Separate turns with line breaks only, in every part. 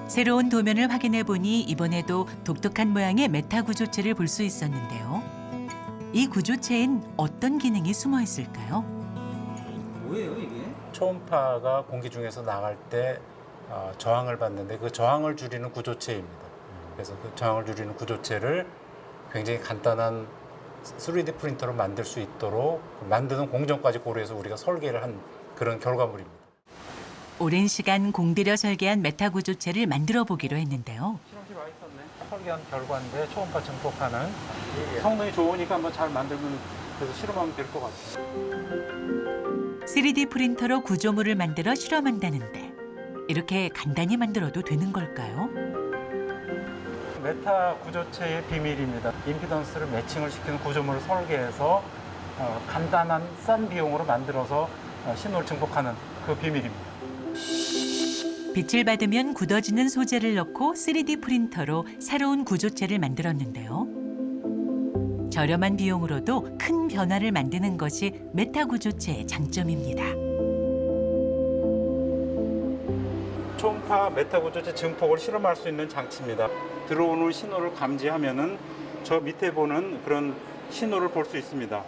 새로운 도면을 확인해 보니 이번에도 독특한 모양의 메타 구조체를 볼 수 있었는데요. 이 구조체엔 어떤 기능이 숨어 있을까요?
뭐예요 이게?
초음파가 공기 중에서 나갈 때 저항을 받는데 그 저항을 줄이는 구조체입니다. 그래서 그 저항을 줄이는 구조체를 굉장히 간단한 3D 프린터로 만들 수 있도록 만드는 공정까지 고려해서 우리가 설계를 한 그런 결과물입니다.
오랜 시간 공들여 설계한 메타 구조체를 만들어 보기로 했는데요.
실험실 와 있었네. 설계한 결과인데 초음파 증폭하는 성능이 좋으니까 한번 잘 만들면 그래서 실험하면 될 것 같아요.
3D 프린터로 구조물을 만들어 실험한다는데 이렇게 간단히 만들어도 되는 걸까요?
메타 구조체의 비밀입니다. 임피던스를 매칭을 시키는 구조물을 설계해서 간단한 싼 비용으로 만들어서 신호를 증폭하는 그 비밀입니다.
빛을 받으면 굳어지는 소재를 넣고 3D 프린터로 새로운 구조체를 만들었는데요. 저렴한 비용으로도 큰 변화를 만드는 것이 메타 구조체의 장점입니다.
초음파 메타 구조체 증폭을 실험할 수 있는 장치입니다. 들어오는 신호를 감지하면은 저 밑에 보는 그런 신호를 볼 수 있습니다.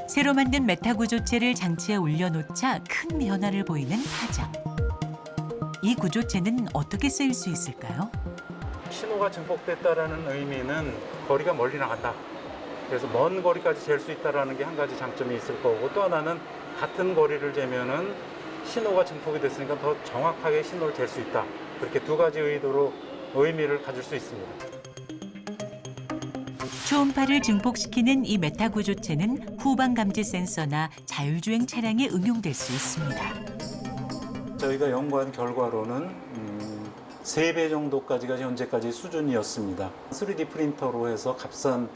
새로 만든 메타 구조체를 장치에 올려놓자 큰 변화를 보이는 파장. 이 구조체는 어떻게 쓰일 수 있을까요?
신호가 증폭됐다라는 의미는 거리가 멀리 나간다. 그래서 먼 거리까지 잴 수 있다라는 게 한 가지 장점이 있을 거고, 또 하나는 같은 거리를 재면은 신호가 증폭이 됐으니까 더 정확하게 신호를 잴 수 있다. 그렇게 두 가지 의도로 의미를 가질 수 있습니다.
초음파를 증폭시키는 이 메타 구조체는 후방 감지 센서나 자율주행 차량에 응용될 수 있습니다.
저희가 연구한 결과로는 3배 정도까지가 현재까지 수준이었습니다. 3D 프린터로 해서 값싼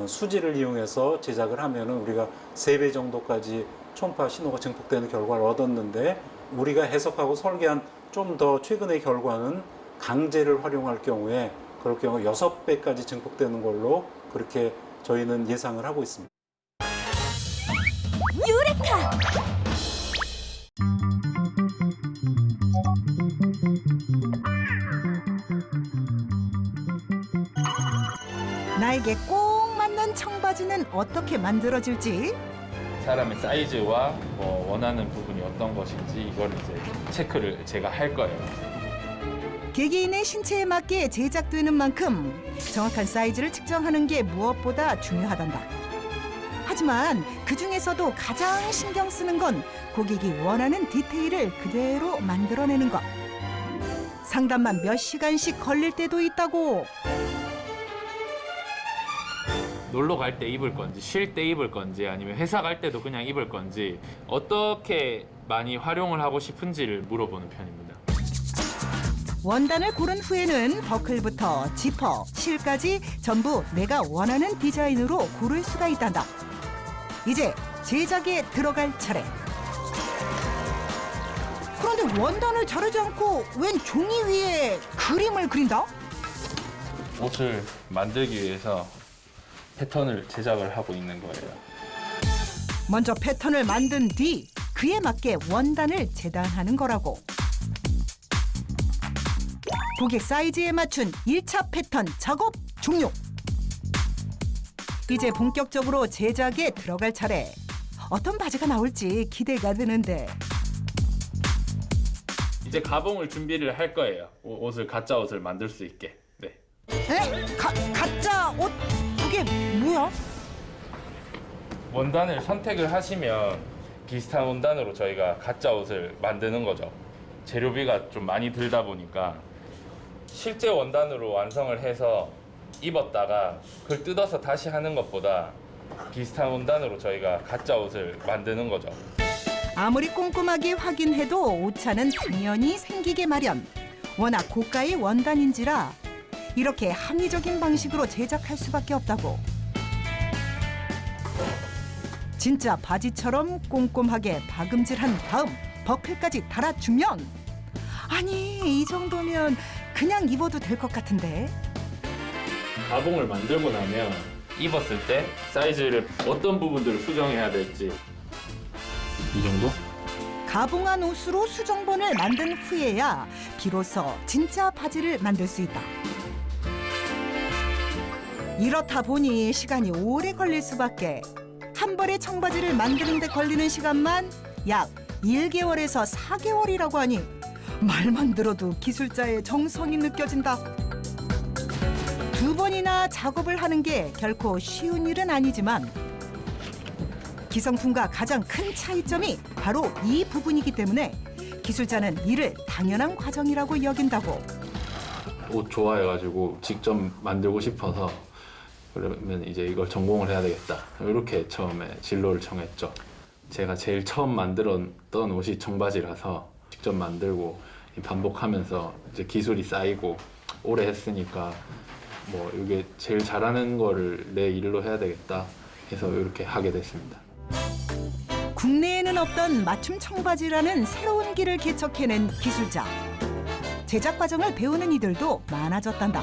수지를 이용해서 제작을 하면은 우리가 3배 정도까지 초음파 신호가 증폭되는 결과를 얻었는데, 우리가 해석하고 설계한 좀 더 최근의 결과는 강제를 활용할 경우에 그럴 경우 6배까지 증폭되는 걸로 그렇게 저희는 예상을 하고 있습니다.
유레카! 나에게 꼭 맞는 청바지는 어떻게 만들어질지
사람의 사이즈와 뭐 원하는 부분이 어떤 것인지 이걸 이제 체크를 제가 할 거예요.
개개인의 신체에 맞게 제작되는 만큼 정확한 사이즈를 측정하는 게 무엇보다 중요하단다. 하지만 그 중에서도 가장 신경 쓰는 건 고객이 원하는 디테일을 그대로 만들어내는 것. 상담만 몇 시간씩 걸릴 때도 있다고.
놀러 갈 때 입을 건지 쉴 때 입을 건지 아니면 회사 갈 때도 그냥 입을 건지 어떻게 많이 활용을 하고 싶은지를 물어보는 편입니다.
원단을 고른 후에는 버클부터 지퍼, 실까지 전부 내가 원하는 디자인으로 고를 수가 있단다. 이제 제작에 들어갈 차례. 그런데 원단을 자르지 않고 웬 종이 위에 그림을 그린다?
옷을 만들기 위해서 패턴을 제작을 하고 있는 거예요.
먼저 패턴을 만든 뒤 그에 맞게 원단을 재단하는 거라고. 고객 사이즈에 맞춘 1차 패턴 작업 종료. 이제 본격적으로 제작에 들어갈 차례. 어떤 바지가 나올지 기대가 되는데.
이제 가봉을 준비를 할 거예요. 옷을 가짜 옷을 만들 수 있게. 네.
에? 가짜 옷? 그게 뭐야?
원단을 선택을 하시면 비슷한 원단으로 저희가 가짜 옷을 만드는 거죠. 재료비가 좀 많이 들다 보니까 실제 원단으로 완성을 해서 입었다가 그걸 뜯어서 다시 하는 것보다 비슷한 원단으로 저희가 가짜 옷을 만드는 거죠.
아무리 꼼꼼하게 확인해도 오차는 당연히 생기게 마련. 워낙 고가의 원단인지라 이렇게 합리적인 방식으로 제작할 수밖에 없다고. 진짜 바지처럼 꼼꼼하게 박음질한 다음 버클까지 달아주면, 아니 이 정도면 그냥 입어도 될 것 같은데.
가봉을 만들고 나면 입었을 때 사이즈를 어떤 부분들을 수정해야 될지 이 정도?
가봉한 옷으로 수정본을 만든 후에야 비로소 진짜 바지를 만들 수 있다. 이렇다 보니 시간이 오래 걸릴 수밖에. 한 벌의 청바지를 만드는 데 걸리는 시간만 약 1개월에서 4개월이라고 하니 말만 들어도 기술자의 정성이 느껴진다. 2번이나 작업을 하는 게 결코 쉬운 일은 아니지만 기성품과 가장 큰 차이점이 바로 이 부분이기 때문에 기술자는 이를 당연한 과정이라고 여긴다고.
옷 좋아해가지고 직접 만들고 싶어서 그러면 이제 이걸 전공을 해야 되겠다. 이렇게 처음에 진로를 정했죠. 제가 제일 처음 만들었던 옷이 청바지라서 직접 만들고 반복하면서 이제 기술이 쌓이고 오래 했으니까 뭐 이게 제일 잘하는 거를 내 일로 해야 되겠다 해서 이렇게 하게 됐습니다.
국내에는 없던 맞춤 청바지라는 새로운 길을 개척해낸 기술자. 제작 과정을 배우는 이들도 많아졌단다.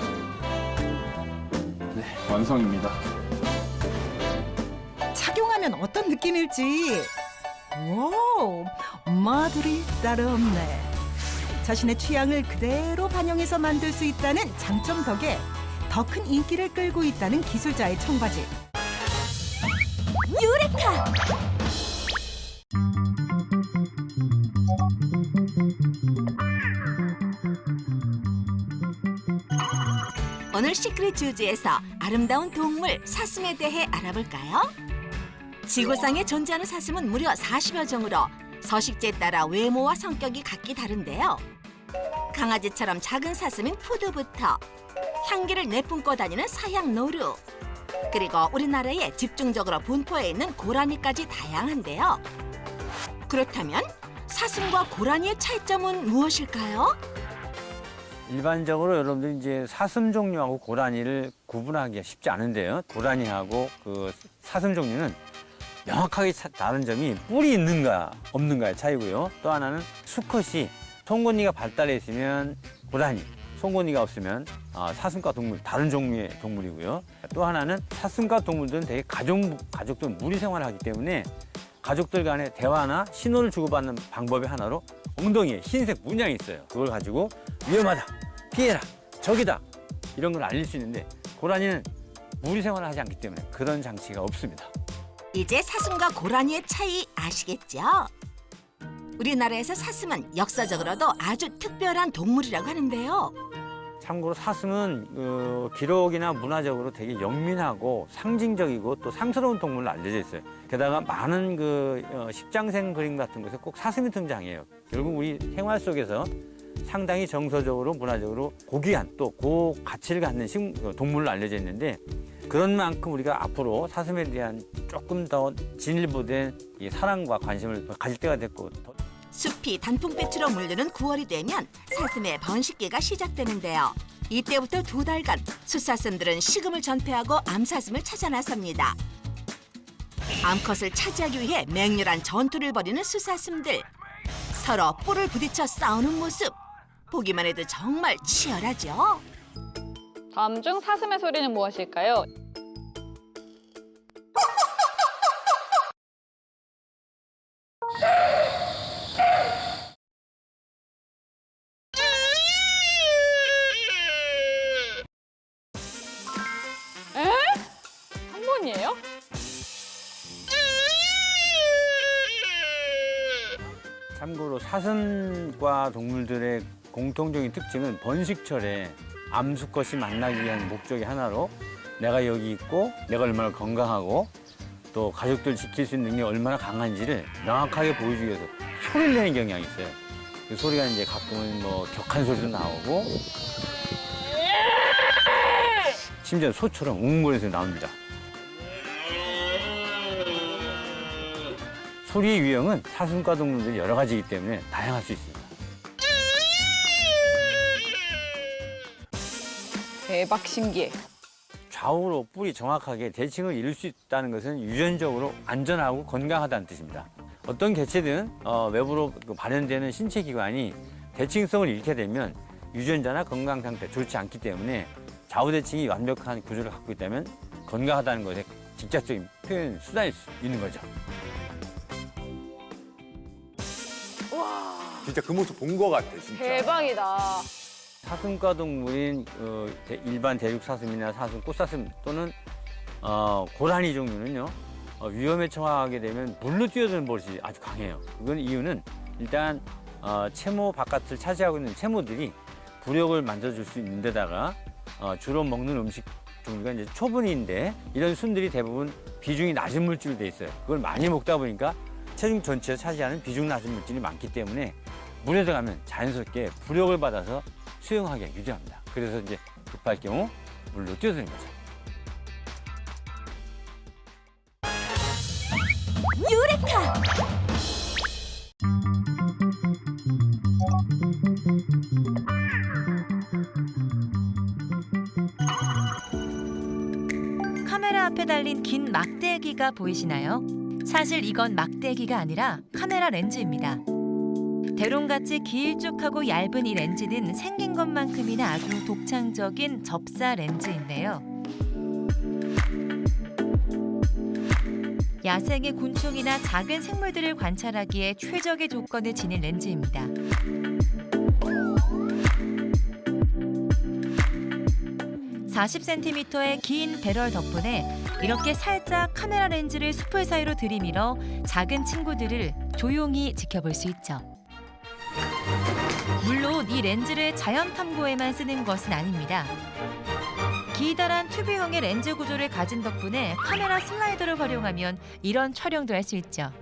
네, 완성입니다.
착용하면 어떤 느낌일지. 와우, 엄마들이 따르없네. 자신의 취향을 그대로 반영해서 만들 수 있다는 장점 덕에 더 큰 인기를 끌고 있다는 기술자의 청바지. 유레카!
오늘 시크릿 주지에서 아름다운 동물 사슴에 대해 알아볼까요? 지구상에 존재하는 사슴은 무려 40여 종으로 서식지에 따라 외모와 성격이 각기 다른데요. 강아지처럼 작은 사슴인 푸드부터 향기를 내뿜고 다니는 사양 노루, 그리고 우리나라에 집중적으로 분포해 있는 고라니까지 다양한데요. 그렇다면 사슴과 고라니의 차이점은 무엇일까요?
일반적으로 여러분들 이제 사슴 종류하고 고라니를 구분하기가 쉽지 않은데요. 고라니하고 그 사슴 종류는 명확하게 다른 점이 뿔이 있는가 없는가의 차이고요. 또 하나는 수컷이 송곳니가 발달해 있으면 고라니, 송곳니가 없으면 사슴과 동물, 다른 종류의 동물이고요. 또 하나는 사슴과 동물들은 되게 가족들 무리 생활을 하기 때문에 가족들 간의 대화나 신호를 주고받는 방법의 하나로 엉덩이에 흰색 문양이 있어요. 그걸 가지고 위험하다, 피해라, 적이다 이런 걸 알릴 수 있는데 고라니는 무리 생활을 하지 않기 때문에 그런 장치가 없습니다.
이제 사슴과 고라니의 차이 아시겠죠? 우리나라에서 사슴은 역사적으로도 아주 특별한 동물이라고 하는데요.
참고로 사슴은 기록이나 문화적으로 되게 영민하고 상징적이고 또 상스러운 동물로 알려져 있어요. 게다가 많은 십장생 그림 같은 곳에 꼭 사슴이 등장해요. 결국 우리 생활 속에서 상당히 정서적으로 문화적으로 고귀한 또 고가치를 갖는 동물로 알려져 있는데 그런 만큼 우리가 앞으로 사슴에 대한 조금 더 진일보된 이 사랑과 관심을 가질 때가 됐고
숲이 단풍빛으로 물드는 9월이 되면 사슴의 번식기가 시작되는데요. 이때부터 2달간 숫사슴들은 식음을 전폐하고 암사슴을 찾아 나섭니다. 암컷을 차지하기 위해 맹렬한 전투를 벌이는 숫사슴들. 서로 뿔을 부딪혀 싸우는 모습. 보기만 해도 정말 치열하죠.
다음 중 사슴의 소리는 무엇일까요? 에? 한 번이에요?
참고로 사슴과 동물들의 공통적인 특징은 번식철에 암수컷이 만나기 위한 목적의 하나로 내가 여기 있고 내가 얼마나 건강하고 또 가족들 지킬 수 있는 능력이 얼마나 강한지를 명확하게 보여주기 위해서 소리를 내는 경향이 있어요. 그 소리가 이제 가끔은 뭐 격한 소리도 나오고 심지어 소처럼 웅물에서 나옵니다. 소리의 유형은 사슴과 동물들이 여러 가지이기 때문에 다양할 수 있습니다.
대박 신기해.
좌우로 뿔이 정확하게 대칭을 이룰 수 있다는 것은 유전적으로 안전하고 건강하다는 뜻입니다. 어떤 개체든 외부로 발현되는 신체 기관이 대칭성을 잃게 되면 유전자나 건강 상태 좋지 않기 때문에 좌우 대칭이 완벽한 구조를 갖고 있다면 건강하다는 것에 직접적인 표현 수단일 수 있는 거죠.
진짜 그 모습 본 것 같아, 진짜.
대박이다.
사슴과 동물인 일반 대륙 사슴이나 사슴, 꽃사슴 또는 고라니 종류는요 위험에 처하게 되면 물로 뛰어드는 버릇이 아주 강해요. 그건 이유는 일단 채모 바깥을 차지하고 있는 채모들이 부력을 만들어줄 수 있는 데다가 주로 먹는 음식 종류가 이제 초분인데 이런 순들이 대부분 비중이 낮은 물질로 돼 있어요. 그걸 많이 먹다 보니까 체중 전체에 차지하는 비중 낮은 물질이 많기 때문에 물에 들어가면 자연스럽게 부력을 받아서 수영하게 유도합니다. 그래서 이제 급할 경우 물로 뛰어드는 거죠.
유레카!
카메라 앞에 달린 긴 막대기가 보이시나요? 사실 이건 막대기가 아니라 카메라 렌즈입니다. 대롱같이 길쭉하고 얇은 이 렌즈는 생긴 것만큼이나 아주 독창적인 접사 렌즈인데요. 야생의 곤충이나 작은 생물들을 관찰하기에 최적의 조건을 지닌 렌즈입니다. (40cm의) 긴 배럴 덕분에 이렇게 살짝 카메라 렌즈를 수풀 사이로 들이밀어 작은 친구들을 조용히 지켜볼 수 있죠. 물론 이 렌즈를 자연 탐구에만 쓰는 것은 아닙니다. 기다란 튜브형의 렌즈 구조를 가진 덕분에 카메라 슬라이더를 활용하면 이런 촬영도 할 수 있죠.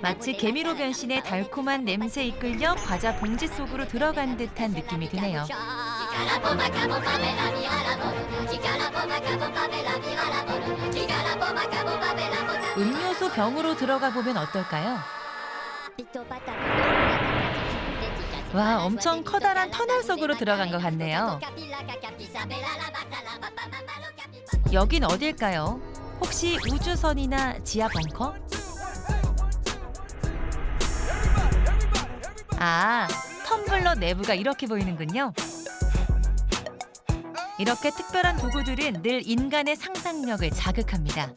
마치 개미로 변신해 달콤한 냄새에 이끌려 과자 봉지 속으로 들어간 듯한 느낌이 드네요. 음료수 병으로 들어가 보면 어떨까요? 와, 엄청 커다란 터널 속으로 들어간 것 같네요. 여긴 어딜까요? 혹시 우주선이나 지하 벙커? 아, 텀블러 내부가 이렇게 보이는군요. 이렇게 특별한 도구들은 늘 인간의 상상력을 자극합니다.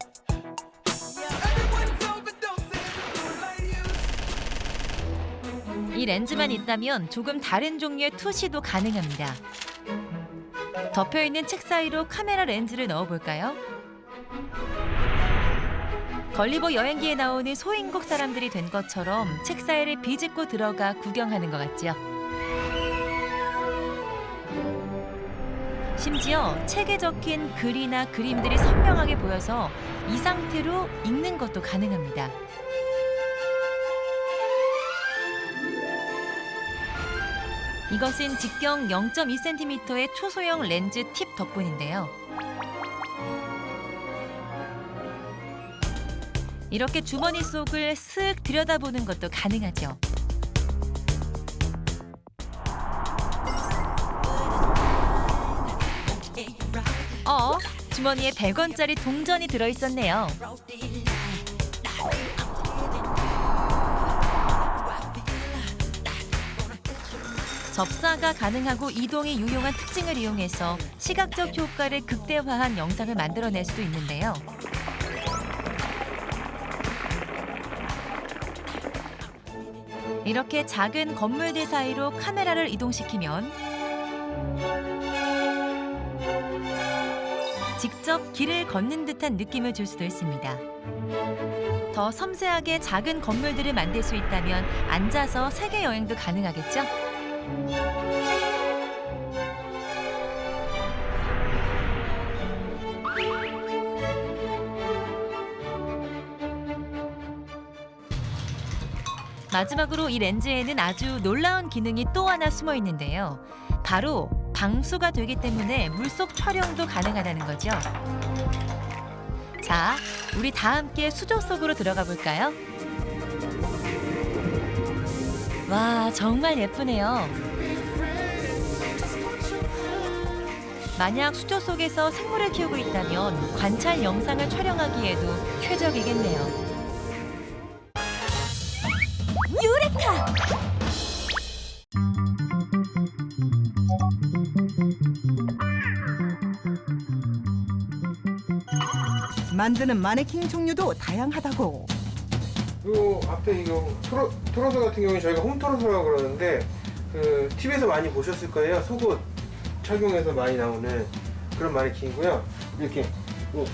이 렌즈만 있다면 조금 다른 종류의 투시도 가능합니다. 덮여있는 책 사이로 카메라 렌즈를 넣어볼까요? 걸리버 여행기에 나오는 소인국 사람들이 된 것처럼 책 사이를 비집고 들어가 구경하는 것 같죠. 심지어 책에 적힌 글이나 그림들이 선명하게 보여서 이 상태로 읽는 것도 가능합니다. 이것은 직경 0.2cm의 초소형 렌즈 팁 덕분인데요. 이렇게 주머니 속을 쓱 들여다보는 것도 가능하죠. 주머니에 100원짜리 동전이 들어있었네요. 접사가 가능하고 이동이 유용한 특징을 이용해서 시각적 효과를 극대화한 영상을 만들어낼 수도 있는데요. 이렇게 작은 건물들 사이로 카메라를 이동시키면 직접 길을 걷는 듯한 느낌을 줄 수도 있습니다. 더 섬세하게 작은 건물들을 만들 수 있다면 앉아서 세계 여행도 가능하겠죠? 마지막으로 이 렌즈에는 아주 놀라운 기능이 또 하나 숨어 있는데요. 바로 방수가 되기 때문에 물속 촬영도 가능하다는 거죠. 자, 우리 다 함께 수조 속으로 들어가 볼까요? 와, 정말 예쁘네요. 만약 수조 속에서 생물을 키우고 있다면 관찰 영상을 촬영하기에도 최적이겠네요.
유레카!
만드는 마네킹 종류도 다양하다고.
요 앞에 이거 토로서 같은 경우는 저희가 홈토로서라고 그러는데 그 TV에서 많이 보셨을 거예요. 속옷 착용해서 많이 나오는 그런 마네킹이고요. 이렇게 뭐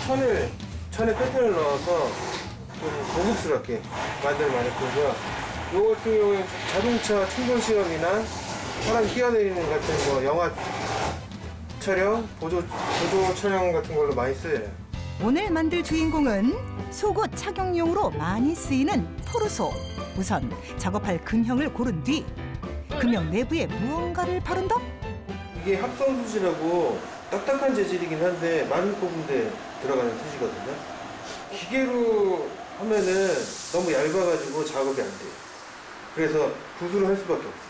천에 패턴을 넣어서 좀 고급스럽게 만드는 마네킹이고요. 요 같은 경우는 자동차 충돌 실험이나 사람 뛰어내리는 같은 거 영화 촬영, 보조 촬영 같은 걸로 많이 쓰여요.
오늘 만들 주인공은 속옷 착용용으로 많이 쓰이는 토르소. 우선 작업할 금형을 고른 뒤 금형 내부에 무언가를 바른다?
이게 합성 수지라고 딱딱한 재질이긴 한데 많이 뽑은 데 들어가는 수지거든요. 기계로 하면은 너무 얇아가지고 작업이 안 돼요. 그래서 붓으로 할 수밖에 없어요.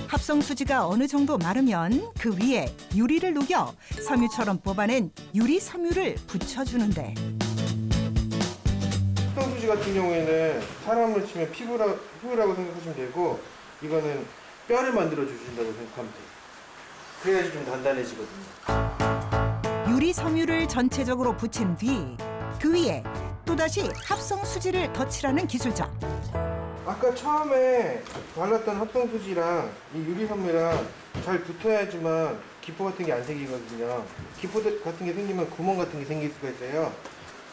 합성 수지가 어느 정도 마르면 그 위에 유리를 녹여 섬유처럼 뽑아낸 유리 섬유를 붙여주는데
합성 수지 같은 경우에는 사람을 치면 피부라고 생각하시면 되고 이거는 뼈를 만들어 주신다고 생각하면 돼요. 그래야지 좀 단단해지거든요.
유리 섬유를 전체적으로 붙인 뒤 그 위에 또다시 합성 수지를 덧칠하는 기술자.
아까 처음에 발랐던 합성 수지랑 이 유리 섬유랑 잘 붙어야지만 기포 같은 게 안 생기거든요. 기포 같은 게 생기면 구멍 같은 게 생길 수가 있어요.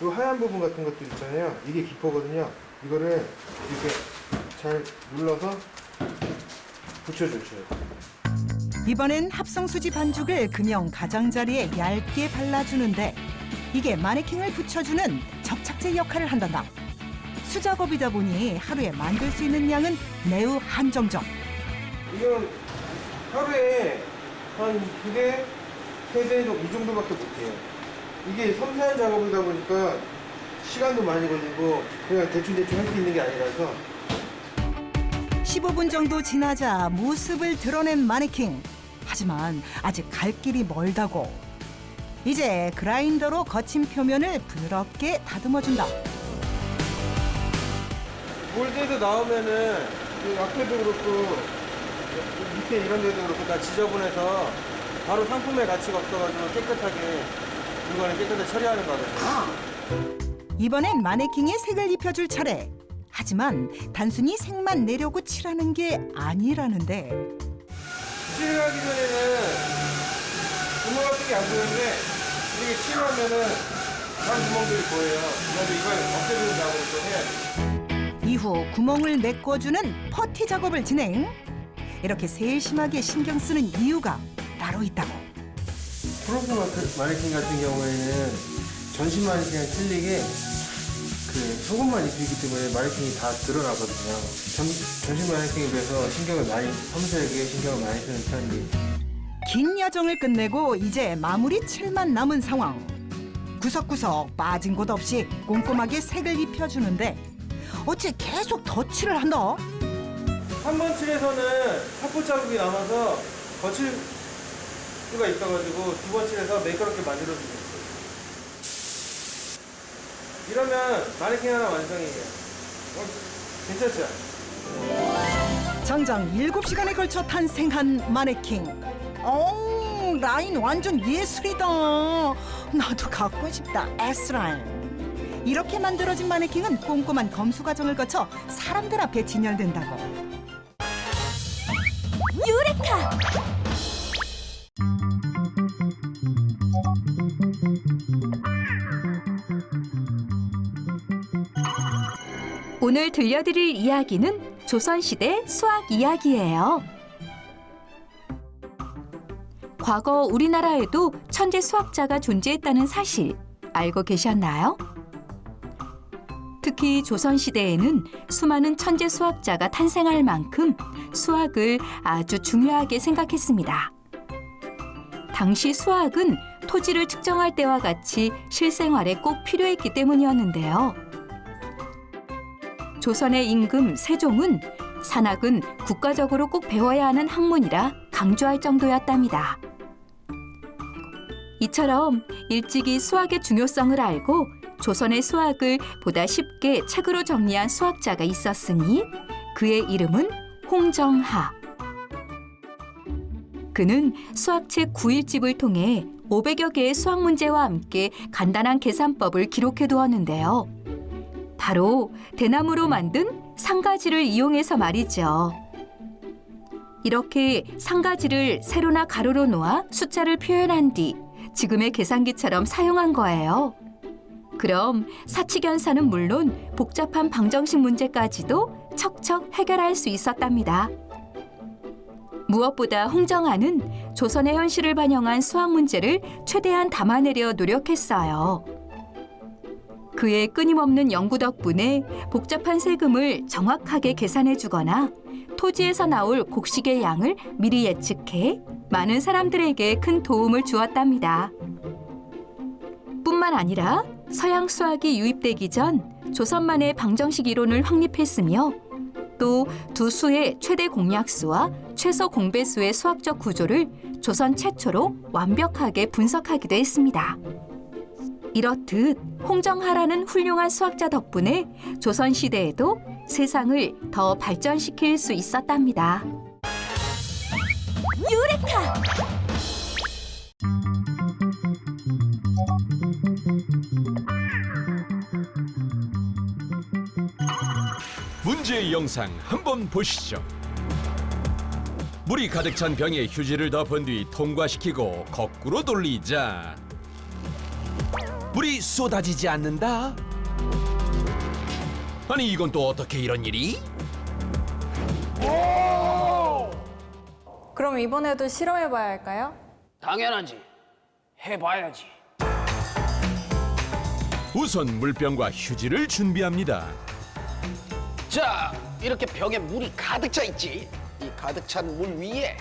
이 하얀 부분 같은 것들 있잖아요. 이게 기포거든요. 이거를 이렇게 잘 눌러서 붙여주셔야 돼요.
이번엔 합성 수지 반죽을 금형 가장자리에 얇게 발라주는데 이게 마네킹을 붙여주는 접착제 역할을 한단다. 수작업이다 보니 하루에 만들 수 있는 양은 매우 한정적.
이건 하루에 한 2대, 3대 이 정도밖에 못해요. 이게 섬세한 작업이다 보니까 시간도 많이 걸리고 그냥 대충 할 수 있는 게 아니라서
15분 정도 지나자 모습을 드러낸 마네킹. 하지만 아직 갈 길이 멀다고. 이제 그라인더로 거친 표면을 부드럽게 다듬어준다.
몰드에서 나오면은 그 앞에도 그렇고 밑에 이런 데도 그렇고 다 지저분해서 바로 상품의 가치가 없어가지고 깨끗하게 물건을 깨끗하게 처리하는 거거든요.
이번엔 마네킹에 색을 입혀줄 차례. 하지만 단순히 색만 내려고 칠하는 게 아니라는데.
칠하기 전에는 구멍 같은 게 안 보이는데 이렇게 칠하면은 다른 구멍들이 보여요. 그래서 이걸 없애주는 작업을 또 해야 돼요.
이후 구멍을 메꿔주는 퍼티 작업을 진행. 이렇게 세심하게 신경 쓰는 이유가 따로 있다고.
프로포 마네킹 같은 경우에는 전신 마네킹이랑 틀리게 그 속옷만 입히기 때문에 마네킹이 다 드러나거든요. 전신 마네킹에 비해서 신경을 많이 섬세하게 신경을 많이 쓰는 편이에요.
긴 야정을 끝내고 이제 마무리 칠만 남은 상황. 구석구석 빠진 곳 없이 꼼꼼하게 색을 입혀주는데 어째 계속 덧칠을 한다?
한 번 칠에서는 사포 자국이 남아서 거칠 수가 있어가지고 두 번 칠해서 매끄럽게 만들어주고 있어요. 이러면 마네킹 하나 완성이에요. 괜찮죠?
장장 7시간에 걸쳐 탄생한 마네킹. 라인 완전 예술이다. 나도 갖고 싶다. S라인. 이렇게 만들어진 마네킹은 꼼꼼한 검수 과정을 거쳐 사람들 앞에 진열된다고.
유레카!
오늘 들려드릴 이야기는 조선시대 수학 이야기예요. 과거 우리나라에도 천재 수학자가 존재했다는 사실 알고 계셨나요? 특히 조선시대에는 수많은 천재 수학자가 탄생할 만큼 수학을 아주 중요하게 생각했습니다. 당시 수학은 토지를 측정할 때와 같이 실생활에 꼭 필요했기 때문이었는데요. 조선의 임금 세종은 산학은 국가적으로 꼭 배워야 하는 학문이라 강조할 정도였답니다. 이처럼 일찍이 수학의 중요성을 알고 조선의 수학을 보다 쉽게 책으로 정리한 수학자가 있었으니 그의 이름은 홍정하.
그는 수학책 9일집을 통해 500여 개의 수학 문제와 함께 간단한 계산법을 기록해 두었는데요. 바로 대나무로 만든 상가지를 이용해서 말이죠. 이렇게 상가지를 세로나 가로로 놓아 숫자를 표현한 뒤 지금의 계산기처럼 사용한 거예요. 그럼 사칙연산은 물론 복잡한 방정식 문제까지도 척척 해결할 수 있었답니다. 무엇보다 홍정아는 조선의 현실을 반영한 수학 문제를 최대한 담아내려 노력했어요. 그의 끊임없는 연구 덕분에 복잡한 세금을 정확하게 계산해주거나 토지에서 나올 곡식의 양을 미리 예측해 많은 사람들에게 큰 도움을 주었답니다. 뿐만 아니라 서양 수학이 유입되기 전 조선만의 방정식 이론을 확립했으며 또 두 수의 최대 공약수와 최소 공배수의 수학적 구조를 조선 최초로 완벽하게 분석하기도 했습니다. 이렇듯 홍정하라는 훌륭한 수학자 덕분에 조선시대에도 세상을 더 발전시킬 수 있었답니다.
유레카!
문제의 영상 한번 보시죠. 물이 가득 찬 병에 휴지를 덮은 뒤 통과시키고 거꾸로 돌리자 물이 쏟아지지 않는다. 아니 이건 또 어떻게 이런 일이?
그럼 이번에도 실험해봐야 할까요?
당연하지. 해봐야지.
우선 물병과 휴지를 준비합니다.
자, 이렇게 병에 물이 가득 차 있지. 이 가득 찬 물 위에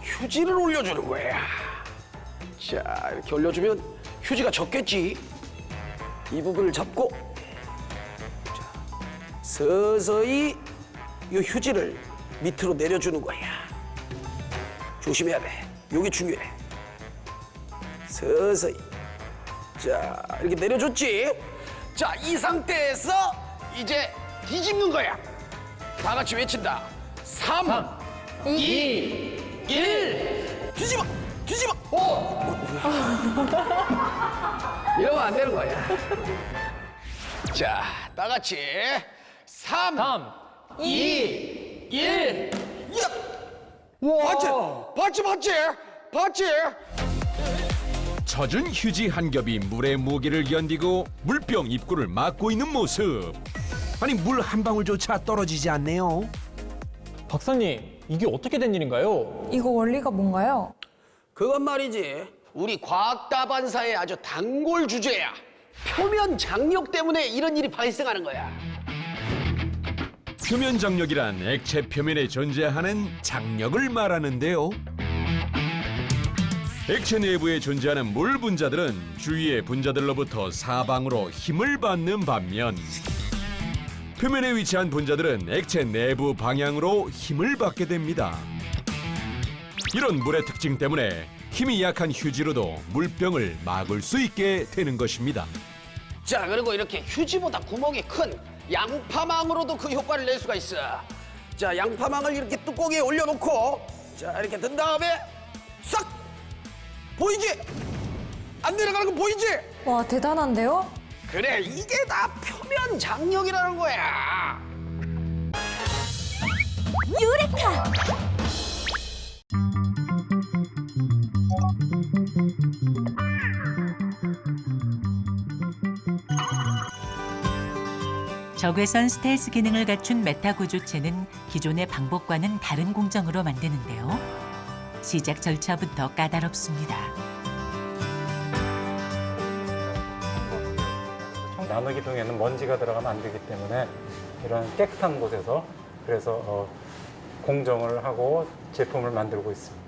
휴지를 올려주는 거야. 자, 이렇게 올려주면 휴지가 젖겠지. 이 부분을 잡고 자, 서서히 이 휴지를 밑으로 내려주는 거야. 조심해야 돼. 요게 중요해. 서서히. 자, 이렇게 내려줬지. 자, 이 상태에서 이제 뒤집는 거야. 다 같이 외친다. 3, 2, 1. 뒤집어! 뒤집어! 이러면 안 되는 거야. 자, 다 같이 3, 2, 1. 봤지?
젖은 휴지 한 겹이 물의 무게를 견디고 물병 입구를 막고 있는 모습. 아니 물 한 방울조차 떨어지지 않네요.
박사님, 이게 어떻게 된 일인가요?
이거 원리가 뭔가요?
그건 말이지. 우리 과학다반사의 아주 단골 주제야. 표면 장력 때문에 이런 일이 발생하는 거야.
표면 장력이란 액체 표면에 존재하는 장력을 말하는데요. 액체 내부에 존재하는 물 분자들은 주위의 분자들로부터 사방으로 힘을 받는 반면 표면에 위치한 분자들은 액체 내부 방향으로 힘을 받게 됩니다. 이런 물의 특징 때문에 힘이 약한 휴지로도 물병을 막을 수 있게 되는 것입니다.
자, 그리고 이렇게 휴지보다 구멍이 큰 양파망으로도 그 효과를 낼 수가 있어. 자, 양파망을 이렇게 뚜껑에 올려놓고 자, 이렇게 든 다음에 싹! 보이지? 안 내려가는 거 보이지?
와, 대단한데요?
그래, 이게 다 표면 장력이라는 거야.
유레카!
적외선 스텔스 기능을 갖춘 메타 구조체는 기존의 방법과는 다른 공정으로 만드는데요. 시작 절차부터 까다롭습니다.
나노 기둥에는 먼지가 들어가면 안 되기 때문에 이런 깨끗한 곳에서 그래서 공정을 하고 제품을 만들고 있습니다.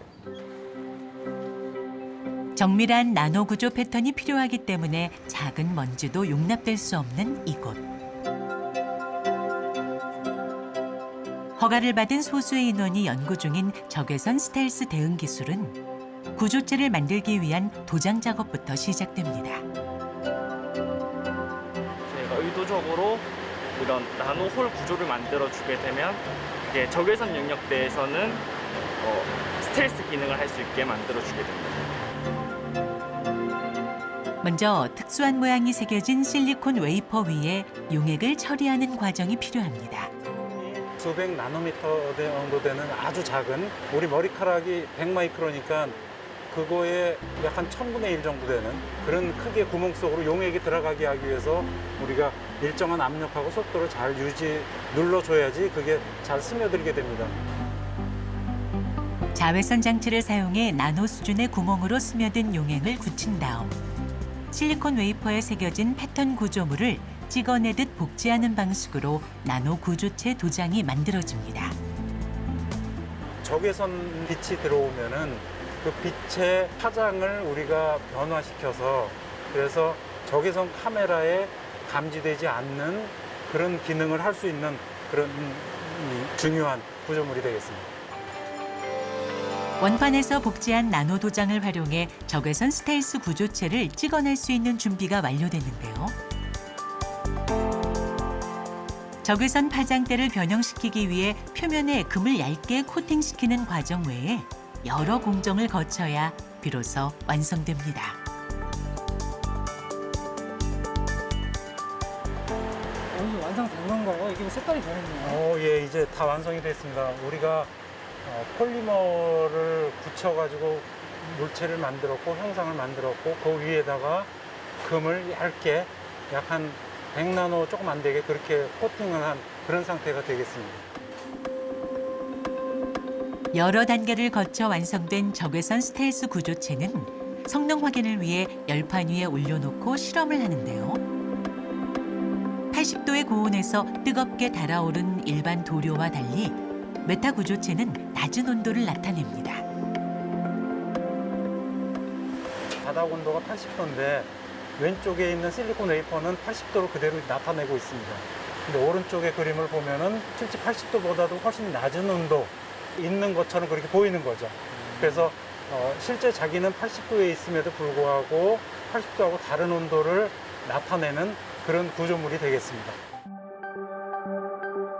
정밀한 나노 구조 패턴이 필요하기 때문에 작은 먼지도 용납될 수 없는 이곳. 허가를 받은 소수의 인원이 연구 중인 적외선 스텔스 대응 기술은 구조체를 만들기 위한 도장 작업부터 시작됩니다.
저희가 의도적으로 이런 나노홀 구조를 만들어주게 되면 그게 적외선 영역대에서는
스텔스 기능을 할 수 있게 만들어주게 됩니다.
먼저 특수한 모양이 새겨진 실리콘 웨이퍼 위에 용액을 처리하는 과정이 필요합니다.
수백 나노미터 정도 되는 아주 작은 우리 머리카락이 100마이크로니까 그거에 약 한 1000분의 1 정도 되는 그런 크기의 구멍 속으로 용액이 들어가게 하기 위해서 우리가 일정한 압력하고 속도를 잘 눌러줘야지 그게 잘 스며들게 됩니다.
자외선 장치를 사용해 나노 수준의 구멍으로 스며든 용액을 굳힌 다음 실리콘 웨이퍼에 새겨진 패턴 구조물을 찍어내듯 복제하는 방식으로 나노 구조체 도장이 만들어집니다.
적외선 빛이 들어오면은 그 빛의 파장을 우리가 변화시켜서 그래서 적외선 카메라에 감지되지 않는 그런 기능을 할 수 있는 그런 중요한 구조물이 되겠습니다.
원판에서 복제한 나노 도장을 활용해 적외선 스텔스 구조체를 찍어낼 수 있는 준비가 완료됐는데요. 적외선 파장대를 변형시키기 위해 표면에 금을 얇게 코팅시키는 과정 외에 여러 공정을 거쳐야 비로소 완성됩니다.
완성된 건가요? 이게 색깔이 변했네요.
예, 이제 다 완성이 됐습니다. 우리가 폴리머를 붙여가지고 물체를 만들었고 형상을 만들었고 그 위에다가 금을 얇게 약 한 100나노 조금 안 되게 그렇게 코팅을 한 그런 상태가 되겠습니다.
여러 단계를 거쳐 완성된 적외선 스텔스 구조체는 성능 확인을 위해 열판 위에 올려놓고 실험을 하는데요. 80도의 고온에서 뜨겁게 달아오른 일반 도료와 달리 메타 구조체는 낮은 온도를 나타냅니다.
바닥 온도가 80도인데 왼쪽에 있는 실리콘 웨이퍼는 80도를 그대로 나타내고 있습니다. 근데 오른쪽의 그림을 보면은 실제 80도보다도 훨씬 낮은 온도 있는 것처럼 그렇게 보이는 거죠. 그래서 실제 자기는 80도에 있음에도 불구하고 80도하고 다른 온도를 나타내는 그런 구조물이 되겠습니다.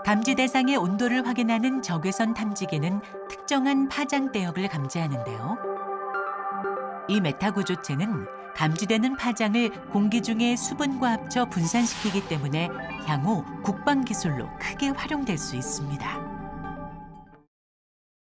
감지 대상의 온도를 확인하는 적외선 탐지기는 특정한 파장 대역을 감지하는데요. 이 메타 구조체는 감지되는 파장을 공기 중의 수분과 합쳐 분산시키기 때문에 향후 국방 기술로 크게 활용될 수 있습니다.